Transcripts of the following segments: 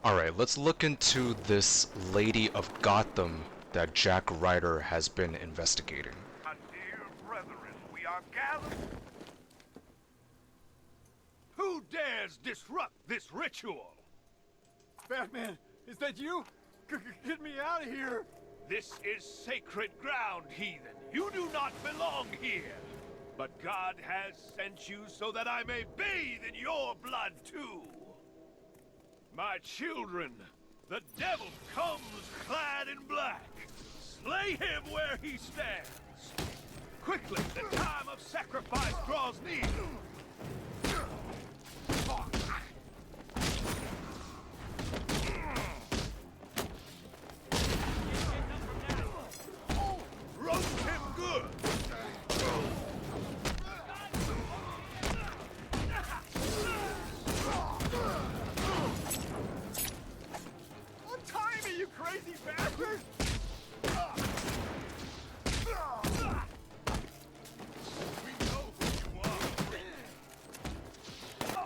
Alright, let's look into this Lady of Gotham that Jack Ryder has been investigating. My dear brethren, we are gathered. Who dares disrupt this ritual? Batman, is that you? Get me out of here! This is sacred ground, heathen. You do not belong here. But God has sent you so that I may bathe in your blood too. My children, the devil comes clad in black. Slay him where he stands. Quickly, the time of sacrifice draws near. Roast him good. Untie me, you crazy bastard! We know who you are.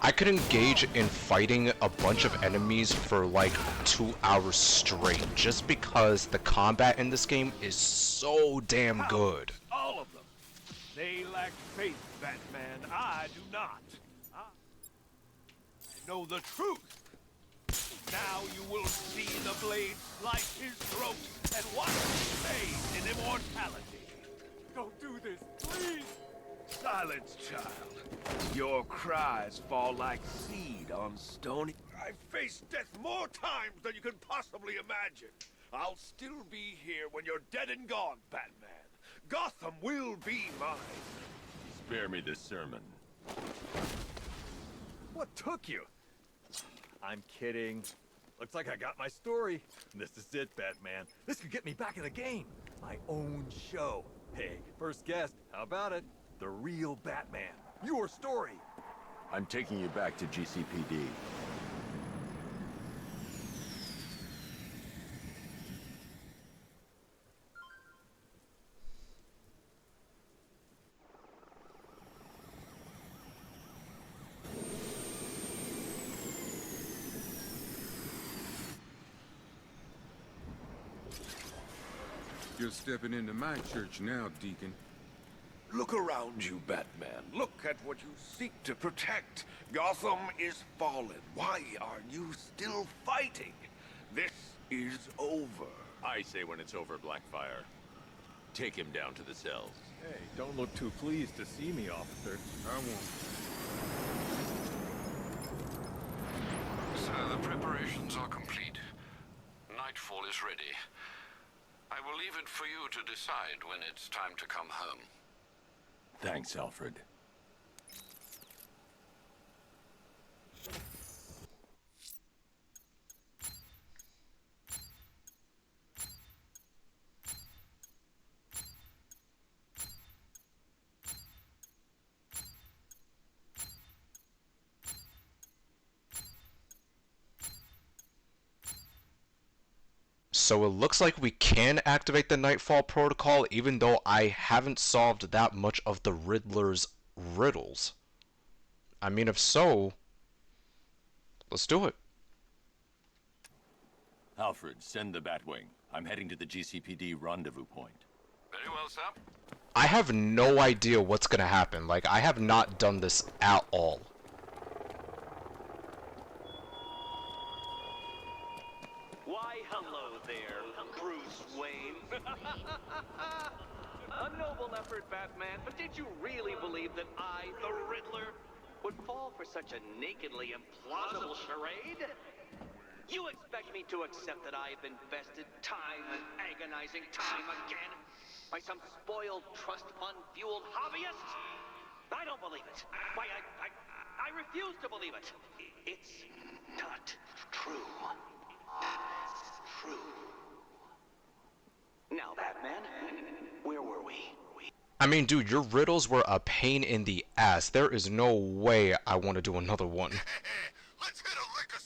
I could engage in fighting a bunch of enemies for like 2 hours straight just because the combat in this game is so damn good. All of them. They lack faith, Batman. I do not. I know the truth. Now you will see the blade slice his throat and watch him fade in immortality. Don't do this, please! Silence, child. Your cries fall like seed on stony. I've faced death more times than you can possibly imagine. I'll still be here when you're dead and gone, Batman. Gotham will be mine. Spare me this sermon. What took you? I'm kidding. Looks like I got my story. This is it, Batman. This could get me back in the game. My own show. Hey, first guest, how about it? The real Batman. Your story. I'm taking you back to GCPD. You're stepping into my church now, Deacon. Look around you, Batman. Look at what you seek to protect. Gotham is fallen. Why are you still fighting? This is over. I say when it's over, Blackfire. Take him down to the cells. Hey, don't look too pleased to see me, officer. I won't. Sir, the preparations are complete. Nightfall is ready. I will leave it for you to decide when it's time to come home. Thanks, Alfred. So it looks like we can activate the Nightfall protocol even though I haven't solved that much of the Riddler's riddles. I mean, if so, let's do it. Alfred, send the Batwing. I'm heading to the GCPD rendezvous point. Very well, sir. I have no idea what's gonna happen. Like, I have not done this at all. Why, hello there, Bruce Wayne. A noble effort, Batman, but did you really believe that I, the Riddler, would fall for such a nakedly implausible charade? You expect me to accept that I've invested time and agonizing time again by some spoiled trust fund-fueled hobbyist? I don't believe it. Why, I refuse to believe it. It's not true. True. Now, Batman, where were we? I mean, dude, your riddles were a pain in the ass. There is no way I want to do another one. Let's hit a lick of...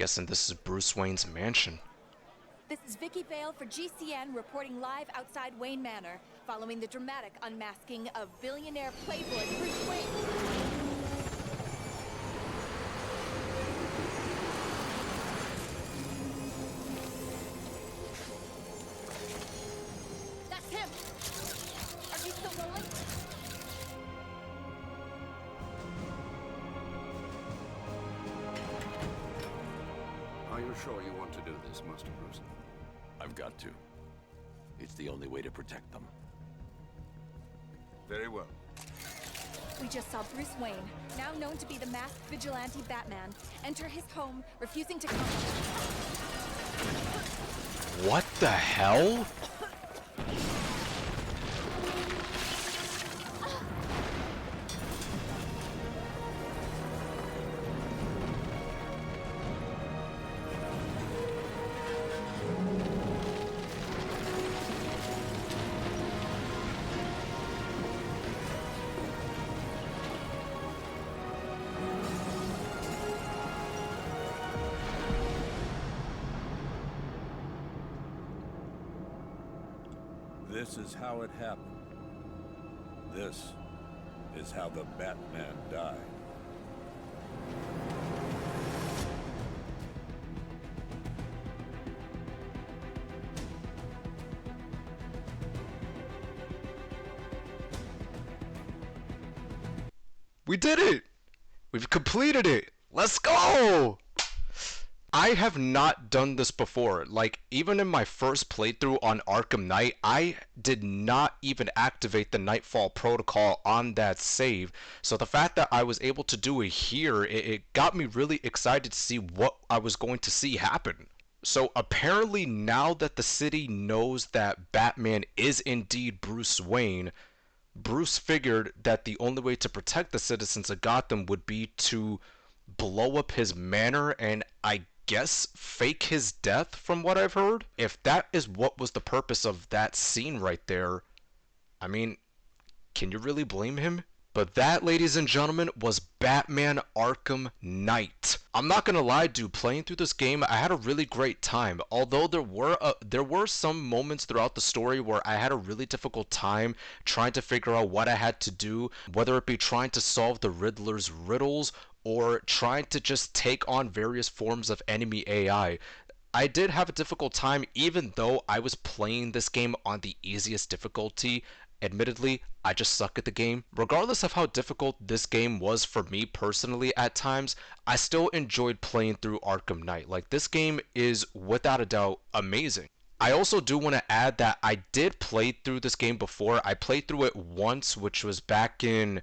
Guessing this is Bruce Wayne's mansion. This is Vicky Vale for GCN reporting live outside Wayne Manor, following the dramatic unmasking of billionaire playboy Bruce Wayne. That's him! Are you still rolling? Are you sure you want to do this, Master Bruce? I've got to. It's the only way to protect them. Very well. We just saw Bruce Wayne, now known to be the masked vigilante Batman, enter his home, refusing to come. What the hell? This is how it happened. This is how the Batman died. We did it! We've completed it! Let's go! I have not done this before. Like, even in my first playthrough on Arkham Knight, I did not even activate the Nightfall protocol on that save. So the fact that I was able to do it here, it got me really excited to see what I was going to see happen. So apparently now that the city knows that Batman is indeed Bruce Wayne, Bruce figured that the only way to protect the citizens of Gotham would be to blow up his manor and, I guess, fake his death, from what I've heard. If that is what was the purpose of that scene right there, I mean, can you really blame him? But that, ladies and gentlemen, was Batman Arkham Knight. I'm not gonna lie, dude, playing through this game, I had a really great time. Although there were some moments throughout the story where I had a really difficult time trying to figure out what I had to do, whether it be trying to solve the Riddler's riddles or trying to just take on various forms of enemy AI. I did have a difficult time even though I was playing this game on the easiest difficulty. Admittedly, I just suck at the game. Regardless of how difficult this game was for me personally at times, I still enjoyed playing through Arkham Knight. Like, this game is without a doubt amazing. I also do want to add that I did play through this game before. I played through it once, which was back in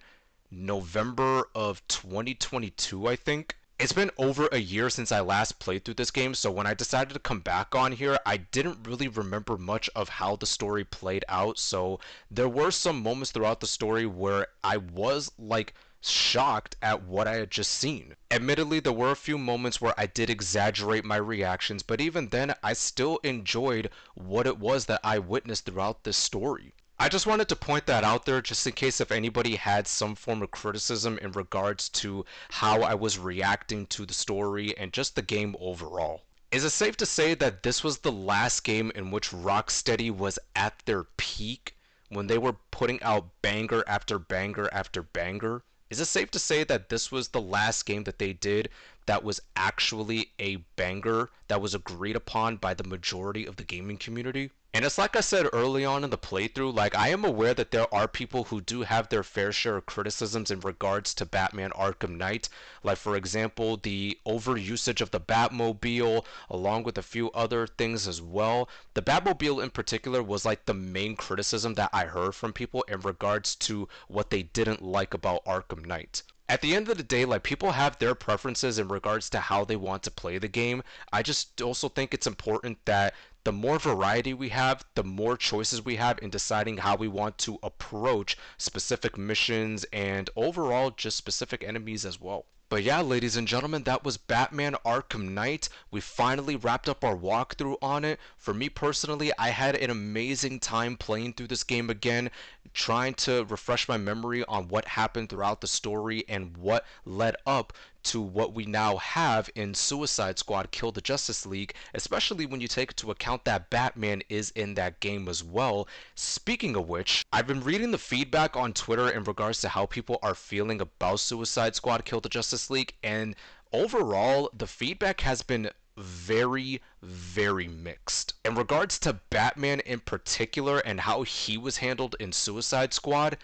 November of 2022, I think. It's been over a year since I last played through this game, so when I decided to come back on here, I didn't really remember much of how the story played out, so there were some moments throughout the story where I was, like, shocked at what I had just seen. Admittedly, there were a few moments where I did exaggerate my reactions, but even then, I still enjoyed what it was that I witnessed throughout this story. I just wanted to point that out there just in case if anybody had some form of criticism in regards to how I was reacting to the story and just the game overall. Is it safe to say that this was the last game in which Rocksteady was at their peak when they were putting out banger after banger after banger? Is it safe to say that this was the last game that they did that was actually a banger that was agreed upon by the majority of the gaming community? And it's like I said early on in the playthrough, like, I am aware that there are people who do have their fair share of criticisms in regards to Batman Arkham Knight. Like, for example, the overusage of the Batmobile, along with a few other things as well. The Batmobile in particular was like the main criticism that I heard from people in regards to what they didn't like about Arkham Knight. At the end of the day, like, people have their preferences in regards to how they want to play the game. I just also think it's important that the more variety we have, the more choices we have in deciding how we want to approach specific missions and overall just specific enemies as well. But yeah, ladies and gentlemen, that was Batman Arkham Knight. We finally wrapped up our walkthrough on it. For me personally, I had an amazing time playing through this game again, trying to refresh my memory on what happened throughout the story and what led up to what we now have in Suicide Squad Kill the Justice League, especially when you take into account that Batman is in that game as well. Speaking of which, I've been reading the feedback on Twitter in regards to how people are feeling about Suicide Squad Kill the Justice League, and overall, the feedback has been very, very mixed. In regards to Batman in particular and how he was handled in Suicide Squad,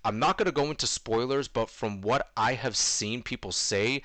I'm not going to go into spoilers, but from what I have seen people say,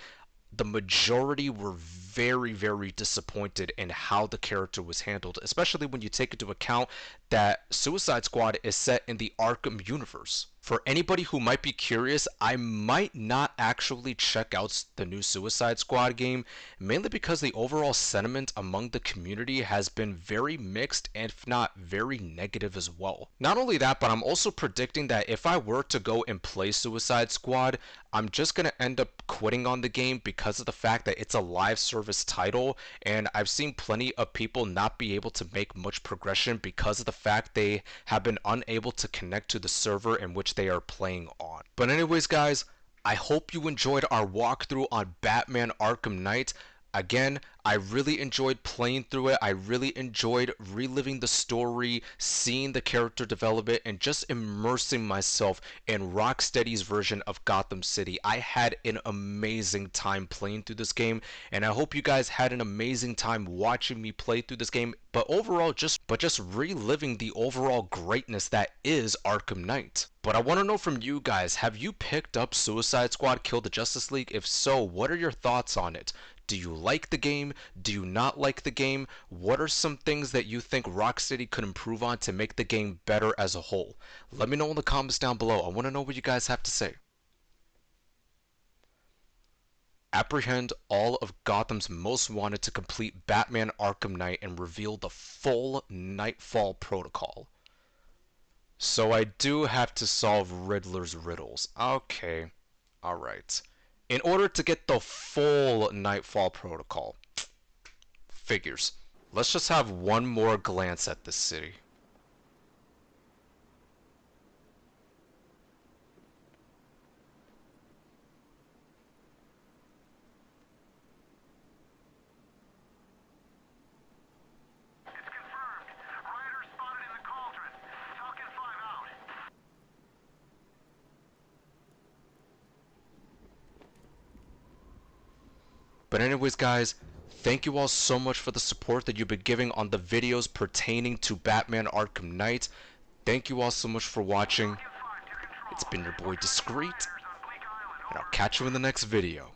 the majority were very, very disappointed in how the character was handled, especially when you take into account that Suicide Squad is set in the Arkham universe. For anybody who might be curious, I might not actually check out the new Suicide Squad game, mainly because the overall sentiment among the community has been very mixed, and if not very negative as well. Not only that, but I'm also predicting that if I were to go and play Suicide Squad, I'm just going to end up quitting on the game because of the fact that it's a live service title, and I've seen plenty of people not be able to make much progression because of the fact they have been unable to connect to the server in which they are playing on. But anyways, guys, I hope you enjoyed our walkthrough on Batman Arkham Knight. Again, I really enjoyed playing through it. I really enjoyed reliving the story, seeing the character development, and just immersing myself in Rocksteady's version of Gotham City. I had an amazing time playing through this game, and I hope you guys had an amazing time watching me play through this game, but overall just reliving the overall greatness that is Arkham Knight. But I want to know from you guys, have you picked up Suicide Squad Kill the Justice League? If so, what are your thoughts on it? Do you like the game? Do you not like the game? What are some things that you think Rocksteady could improve on to make the game better as a whole? Let me know in the comments down below. I want to know what you guys have to say. Apprehend all of Gotham's most wanted to complete Batman Arkham Knight and reveal the full Nightfall protocol. So I do have to solve Riddler's riddles. Okay. Alright. In order to get the full Nightfall protocol. Figures. Let's just have one more glance at this city. But anyways, guys, thank you all so much for the support that you've been giving on the videos pertaining to Batman Arkham Knight. Thank you all so much for watching. It's been your boy Discreet, and I'll catch you in the next video.